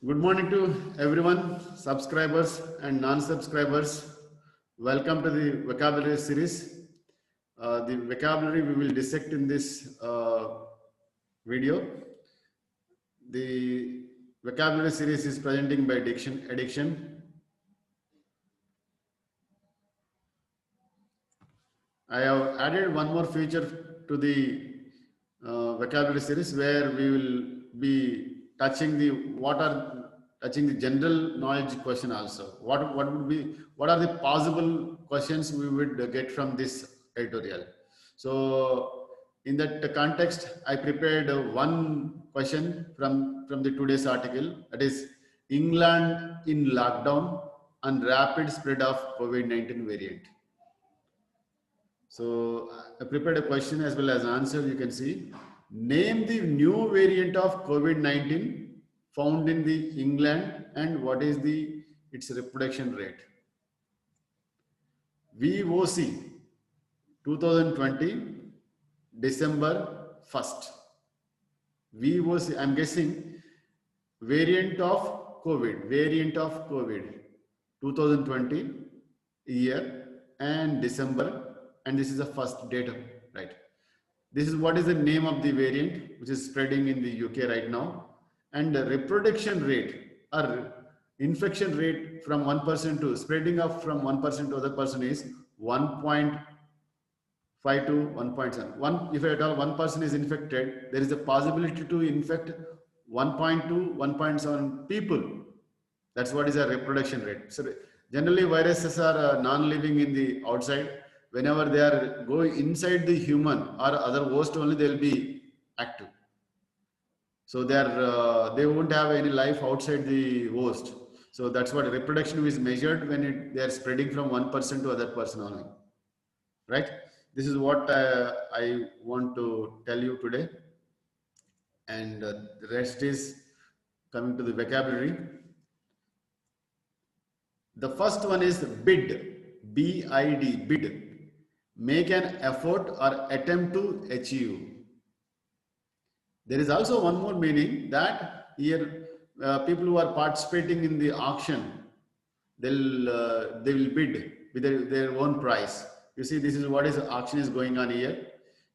Good morning to everyone, subscribers and non-subscribers. Welcome to the vocabulary series. The vocabulary we will dissect in this video. The vocabulary series is presenting by Addiction. I have added one more feature to the vocabulary series where we will be touching the general knowledge question also. What are the possible questions we would get from this editorial? So in that context, I prepared one question from the today's article, that is England in lockdown and rapid spread of COVID-19 variant. So I prepared a question as well as answer. You can see, name the new variant of COVID-19 found in the England and what is its reproduction rate. VOC 2020 December 1st. VOC, I'm guessing variant of COVID 2020 year and December, and this is the first date, right? This is what is the name of the variant which is spreading in the UK right now, and the reproduction rate or infection rate from one person to spreading up from one person to other person is 1.5 to 1.7. If at all one person is infected, there is a possibility to infect 1.2, 1.7 people. That's what is a reproduction rate. So generally viruses are non-living in the outside. Whenever they are going inside the human or other host only, they will be active. So they won't have any life outside the host. So that's what reproduction is measured when they are spreading from one person to other person only, right? This is what I want to tell you today, and the rest is coming to the vocabulary. The first one is bid, B-I-D, bid. Make an effort or attempt to achieve. There is also one more meaning that here people who are participating in the auction, they will bid with their own price. You see, this is what is auction is going on here.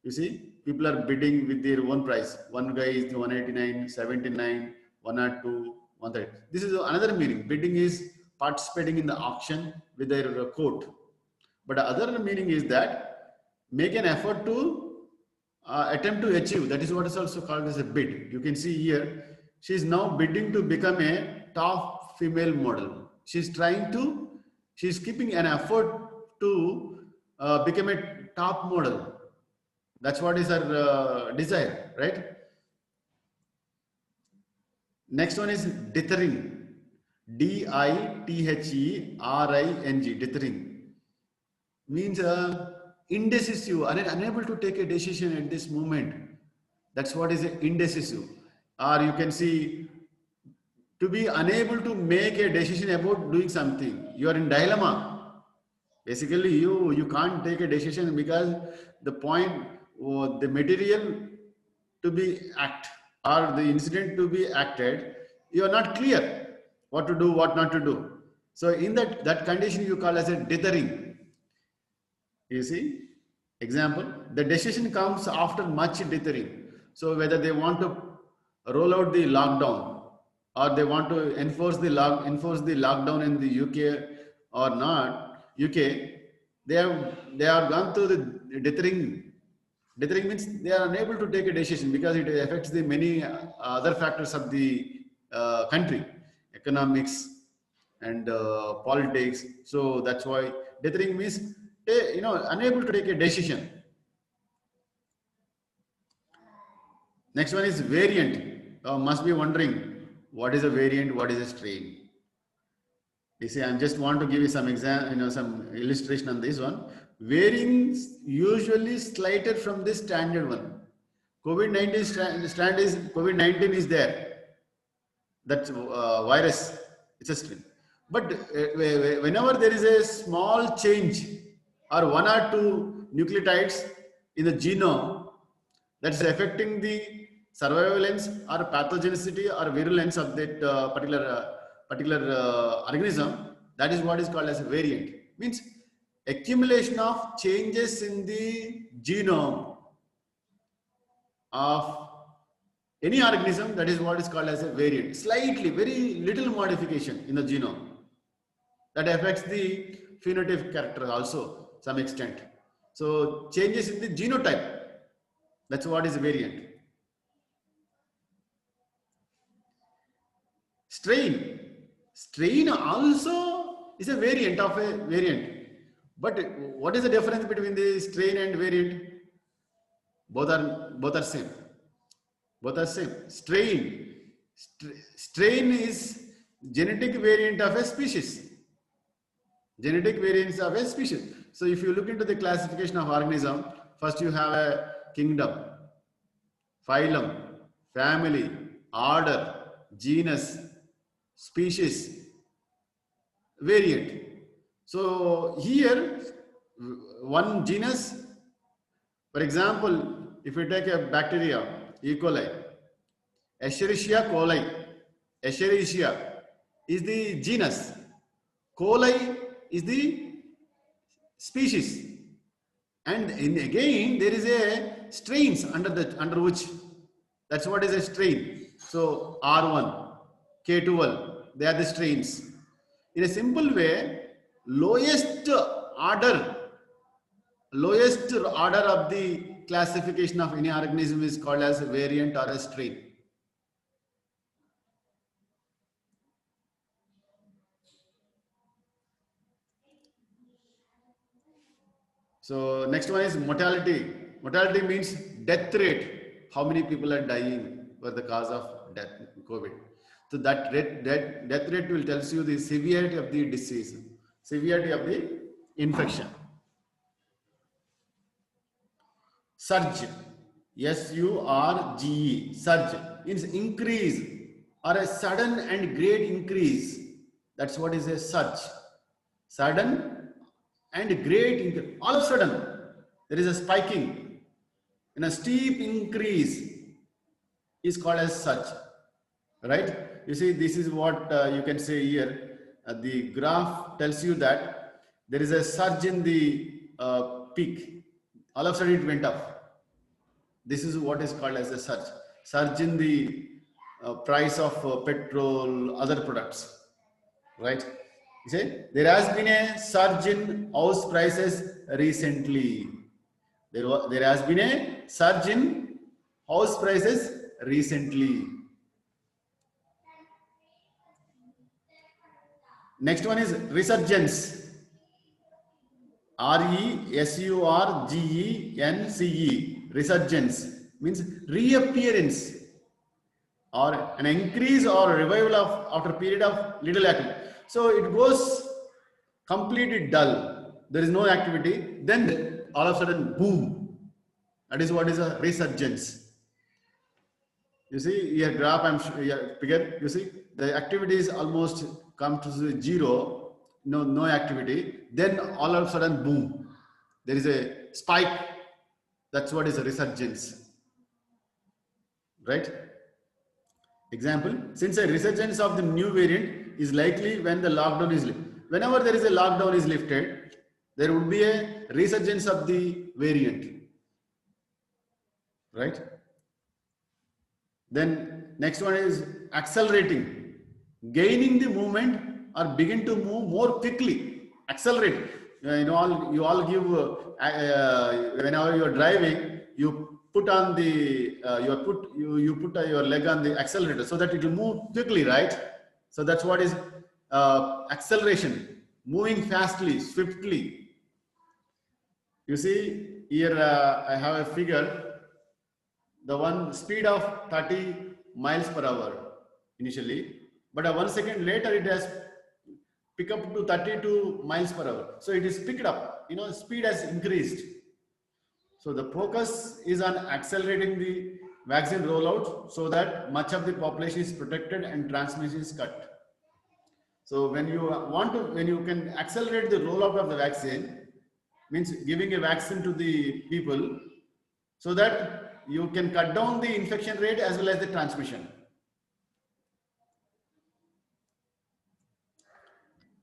You see, people are bidding with their own price. One guy is 189, 79, 102, 130. This is another meaning. Bidding is participating in the auction with their quote. But the other meaning is that make an effort to attempt to achieve. That is what is also called as a bid. You can see here, she is now bidding to become a top female model. She's keeping an effort to become a top model. That's what is her desire, right? Next one is dithering. D-I-T-H-E-R-I-N-G, dithering. Means indecisive, unable to take a decision at this moment. That's what is indecisive. Or you can see, to be unable to make a decision about doing something. You are in dilemma. Basically, you can't take a decision because the point, the material to be act or the incident to be acted, you are not clear what to do, what not to do. So in that condition, you call as a dithering. You see, example, the decision comes after much dithering. So whether they want to roll out the lockdown or they want to enforce the lockdown in the UK or not, UK, they have gone through the dithering. Dithering means they are unable to take a decision because it affects the many other factors of the country, economics and politics. So that's why dithering means unable to take a decision. Next one is variant. Must be wondering what is a variant, what is a strain. You see, I just want to give you some some illustration on this one. Varying usually slighted from the standard one. COVID-19 strand is COVID-19 is there. That virus, it's a strain. But whenever there is a small change or one or two nucleotides in the genome that's affecting the surveillance or pathogenicity or virulence of that particular organism, that is what is called as a variant. Means accumulation of changes in the genome of any organism, that is what is called as a variant. Slightly, very little modification in the genome that affects the phenotypic character also some extent. So changes in the genotype, that's what is a variant. Strain also is a variant of a variant. But what is the difference between the strain and variant? Both are same. Both are same. Strain is genetic variant of a species. Genetic variants of a species. So if you look into the classification of organism, first you have a kingdom, phylum, family, order, genus, species, variant. So here, one genus, for example, if you take a bacteria, E. coli, Escherichia coli, Escherichia is the genus, coli is the species, and again there is a strains under which, that's what is a strain. So R1, K12, they are the strains. In a simple way, lowest order of the classification of any organism is called as a variant or a strain. So next one is mortality. Mortality means death rate. How many people are dying for the cause of death, COVID. So that death rate will tell you the severity of the disease, severity of the infection. Surge, S-U-R-G-E, surge means increase or a sudden and great increase. That's what is a surge. Sudden and great increase. All of a sudden, there is a spiking and a steep increase is called as surge. Right? You see, this is what you can say here. The graph tells you that there is a surge in the peak. All of a sudden, it went up. This is what is called as a surge. Surge in the price of petrol, other products. Right? You see, there has been a surge in house prices recently. There has been a surge in house prices recently. Next one is resurgence. R-E-S-U-R-G-E-N-C-E. Resurgence means reappearance or an increase or revival of after a period of little activity. So it goes completely dull. There is no activity. Then all of a sudden, boom. That is what is a resurgence. You see here graph, I'm figure. You see the activity is almost come to zero. No activity. Then all of a sudden, boom. There is a spike. That's what is a resurgence. Right? Example, since a resurgence of the new variant is likely when the lockdown is lifted. Whenever there is a lockdown is lifted, there would be a resurgence of the variant. Right? Then next one is accelerating, gaining the movement or begin to move more quickly. Accelerate. You all give whenever you are driving, you put on the you put your leg on the accelerator so that it will move quickly, right? So that's what is acceleration, moving fastly, swiftly. You see here I have a figure. The one speed of 30 miles per hour initially, but 1 second later it has picked up to 32 miles per hour. So it is picked up, speed has increased. So the focus is on accelerating the vaccine rollout so that much of the population is protected and transmission is cut. So when you can accelerate the rollout of the vaccine, means giving a vaccine to the people so that you can cut down the infection rate as well as the transmission.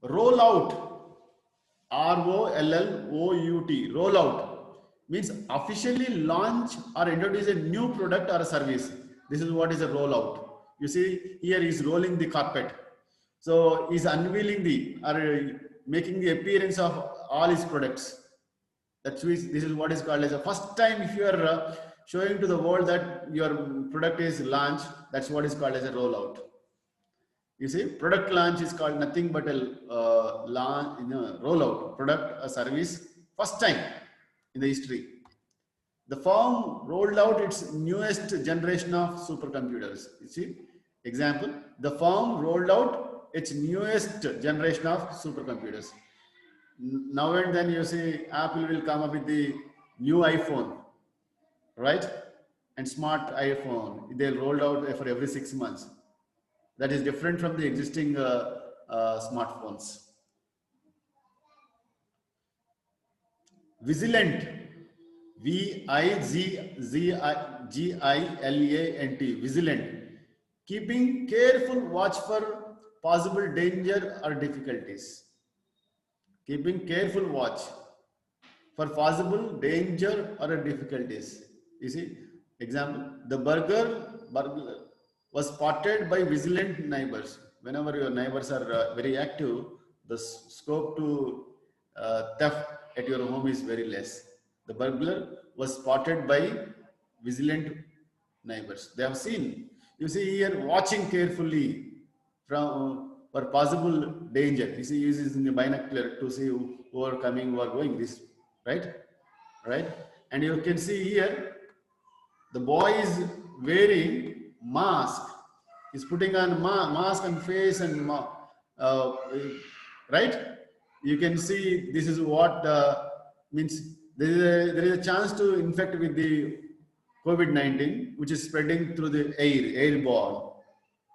Roll out, ROLLOUT, roll out means officially launch or introduce a new product or a service. This is what is a rollout. You see here is rolling the carpet. So he's unveiling the or making the appearance of all his products. That's this is what is called as a first time if you are showing to the world that your product is launched. That's what is called as a rollout. You see, product launch is called nothing but a launch, rollout, product, a service, first time in the history. The firm rolled out its newest generation of supercomputers. You see, example, the firm rolled out its newest generation of supercomputers. Now and then you see Apple will come up with the new iPhone, right? And smart iPhone, they'll roll out for every 6 months. That is different from the existing smartphones. Vigilant, VIGILANT, vigilant, keeping careful watch for possible danger or difficulties. Keeping careful watch for possible danger or difficulties. You see, example, the burglar was spotted by vigilant neighbors. Whenever your neighbors are very active, the scope to theft at your home is very less. The burglar was spotted by vigilant neighbors. They have seen. You see here, watching carefully for possible danger. You see, using the binocular to see who are coming, who are going. This, right? And you can see here, the boy is wearing mask. He's putting on mask and face and right. You can see this is what means. There is a chance to infect with the COVID-19, which is spreading through the airborne.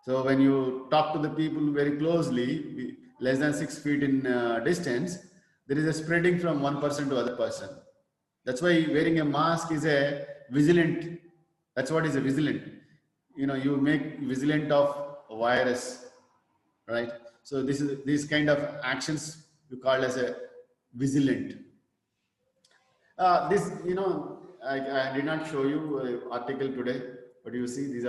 So when you talk to the people very closely, less than 6 feet in distance, there is a spreading from one person to other person. That's why wearing a mask is a vigilant. That's what is a vigilant. You know, you make vigilant of a virus, right? So these kind of actions you call as a vigilant. This, you know, I did not show you an article today, but you see this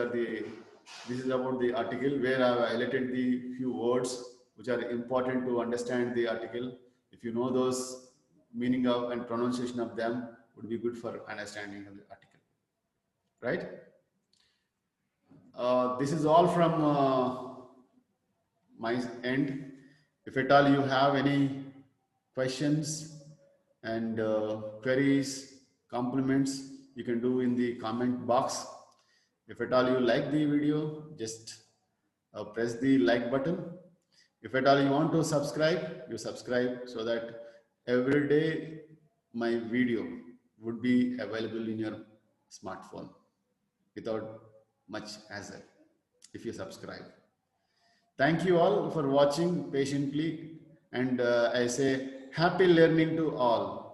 is about the article where I have highlighted the few words which are important to understand the article. If you know those meaning of and pronunciation of them, would be good for understanding of the article, right? This is all from my end. If at all you have any questions and queries, compliments, you can do in the comment box. If at all you like the video, just press the like button. If at all you want to subscribe, you subscribe so that every day my video would be available in your smartphone without much hassle if you subscribe. Thank you all for watching patiently, and I say happy learning to all.